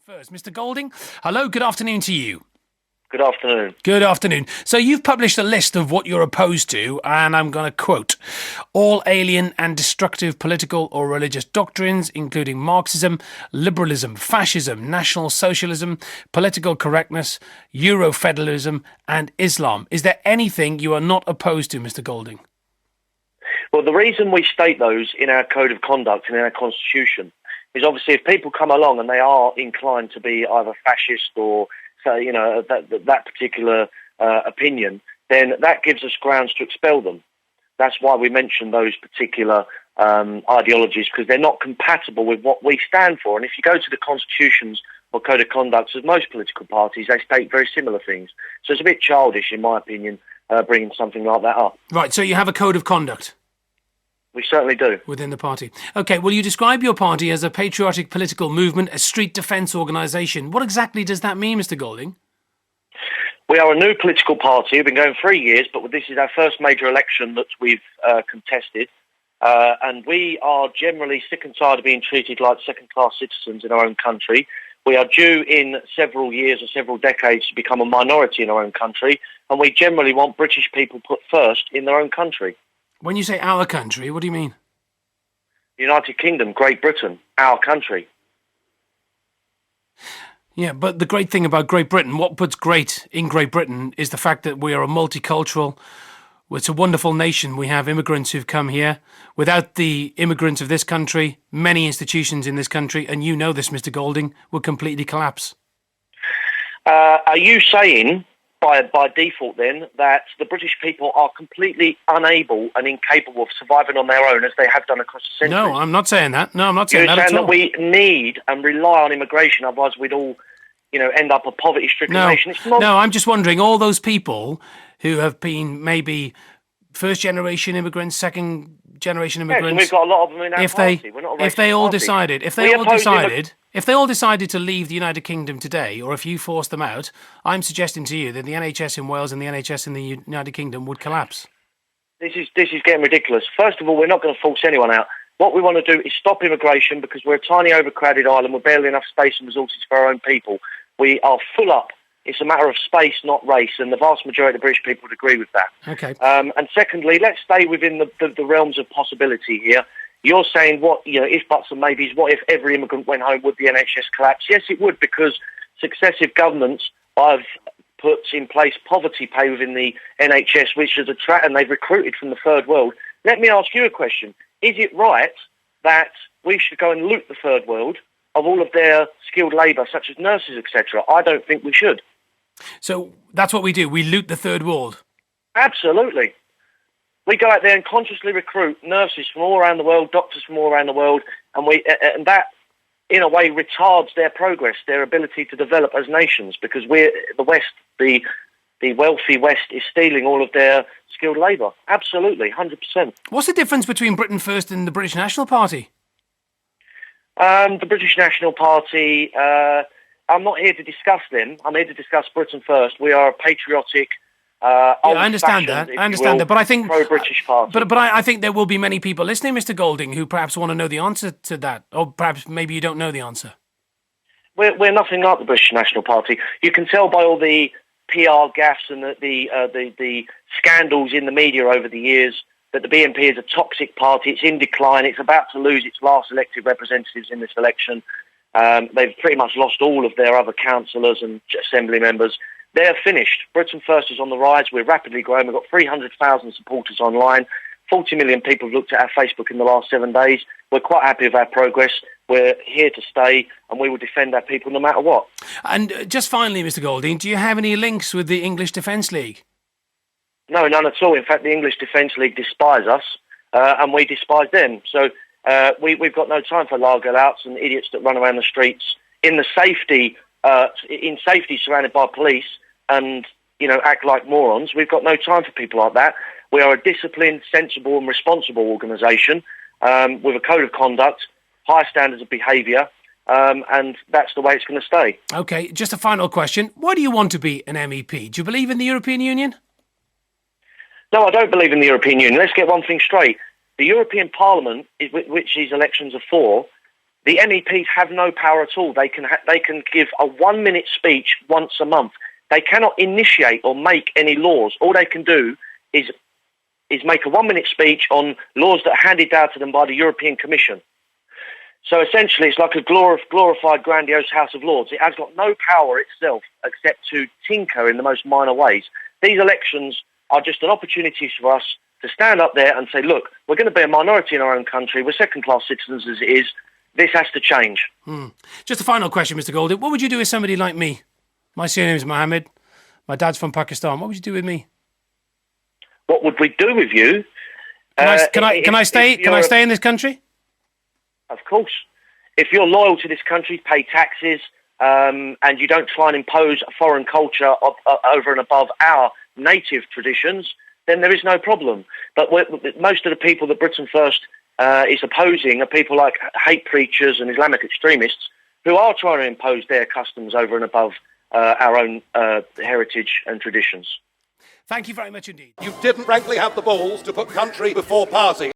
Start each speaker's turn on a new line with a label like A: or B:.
A: First, Mr. Golding, hello, good afternoon to you.
B: Good afternoon.
A: Good afternoon. So you've published a list of what you're opposed to, and I'm going to quote, all alien and destructive political or religious doctrines, including Marxism, liberalism, fascism, National Socialism, political correctness, Eurofederalism, and Islam. Is there anything you are not opposed to, Mr. Golding?
B: Well, the reason we state those in our code of conduct and in our constitution is obviously if people come along and they are inclined to be either fascist or that particular opinion, then that gives us grounds to expel them. That's why we mention those particular ideologies, because they're not compatible with what we stand for. And if you go to the constitutions or code of conduct of most political parties, they state very similar things. So it's a bit childish, in my opinion, bringing something like that up.
A: Right, so you have a code of conduct?
B: We certainly do.
A: Within the party. OK, well, you describe your party as a patriotic political movement, a street defence organisation. What exactly does that mean, Mr. Golding?
B: We are a new political party. We've been going 3 years, but this is our first major election that we've contested. And we are generally sick and tired of being treated like second-class citizens in our own country. We are due in several years or several decades to become a minority in our own country, and we generally want British people put first in their own country.
A: When you say our country, what do you mean?
B: United Kingdom, Great Britain, our country.
A: Yeah, but the great thing about Great Britain, what puts great in Great Britain is the fact that we are a multicultural, it's a wonderful nation. We have immigrants who've come here. Without the immigrants of this country, many institutions in this country, and you know this, Mr. Golding, would completely collapse.
B: Are you saying, by default then, that the British people are completely unable and incapable of surviving on their own as they have done across the centuries?
A: No, I'm not saying that. No, I'm not saying that at all.
B: You're saying that we need and rely on immigration, otherwise we'd all, end up a poverty-stricken nation.
A: No, I'm just wondering, all those people who have been maybe first-generation immigrants, second-generation immigrants...
B: Yes, and we've got a lot of them in our party. We're not a
A: if they all decided, if they all decided to leave the United Kingdom today, or if you forced them out, I'm suggesting to you that the NHS in Wales and the NHS in the United Kingdom would collapse.
B: This is getting ridiculous. First of all, we're not going to force anyone out. What we want to do is stop immigration because we're a tiny, overcrowded island. We're barely enough space and resources for our own people. We are full up. It's a matter of space, not race, and the vast majority of the British people would agree with that.
A: Okay.
B: And secondly, let's stay within the realms of possibility here. You're saying if buts and maybes, what if every immigrant went home, would the NHS collapse? Yes, it would, because successive governments have put in place poverty pay within the NHS, which is and they've recruited from the third world. Let me ask you a question. Is it right that we should go and loot the third world of all of their skilled labour, such as nurses, etc.? I don't think we should.
A: So that's what we do. We loot the third world.
B: Absolutely. We go out there and consciously recruit nurses from all around the world, doctors from all around the world, and that, in a way, retards their progress, their ability to develop as nations, because the West, the wealthy West, is stealing all of their skilled labour. Absolutely, 100%.
A: What's the difference between Britain First and the British National Party?
B: The British National Party, I'm not here to discuss them. I'm here to discuss Britain First. We are a patriotic...
A: I understand that, but I think
B: pro-British party.
A: But I think there will be many people listening, Mr. Golding, who perhaps want to know the answer to that, or perhaps maybe you don't know the answer.
B: We're nothing like the British National Party. You can tell by all the PR gaffes and the scandals in the media over the years that the BNP is a toxic party. It's in decline. It's about to lose its last elected representatives in this election. They've pretty much lost all of their other councillors and assembly members. They're finished. Britain First is on the rise. We're rapidly growing. We've got 300,000 supporters online. 40 million people have looked at our Facebook in the last 7 days. We're quite happy with our progress. We're here to stay, and we will defend our people no matter what.
A: And just finally, Mr. Golding, do you have any links with the English Defence League?
B: No, none at all. In fact, the English Defence League despise us, and we despise them. So we've got no time for largo-louts and idiots that run around the streets in safety, surrounded by police, and act like morons. We've got no time for people like that. We are a disciplined, sensible and responsible organisation with a code of conduct, high standards of behaviour, and that's the way it's going to stay.
A: OK, just a final question. Why do you want to be an MEP? Do you believe in the European Union?
B: No, I don't believe in the European Union. Let's get one thing straight. The European Parliament, which these elections are for, The MEPs have no power at all. They can give a 1-minute speech once a month. They cannot initiate or make any laws. All they can do is make a 1-minute speech on laws that are handed down to them by the European Commission. So essentially, it's like a glorified, grandiose House of Lords. It has got no power itself except to tinker in the most minor ways. These elections are just an opportunity for us to stand up there and say, look, we're going to be a minority in our own country. We're second-class citizens as it is. This has to change.
A: Just a final question, Mr. Golding. What would you do with somebody like me? My surname is Mohammed. My dad's from Pakistan. What would you do with me?
B: What would we do with you?
A: Can I stay in this country?
B: Of course. If you're loyal to this country, pay taxes, and you don't try and impose a foreign culture over and above our native traditions, then there is no problem. But most of the people that Britain First is opposing are people like hate preachers and Islamic extremists who are trying to impose their customs over and above our own heritage and traditions.
A: Thank you very much indeed.
C: You didn't frankly have the balls to put country before party.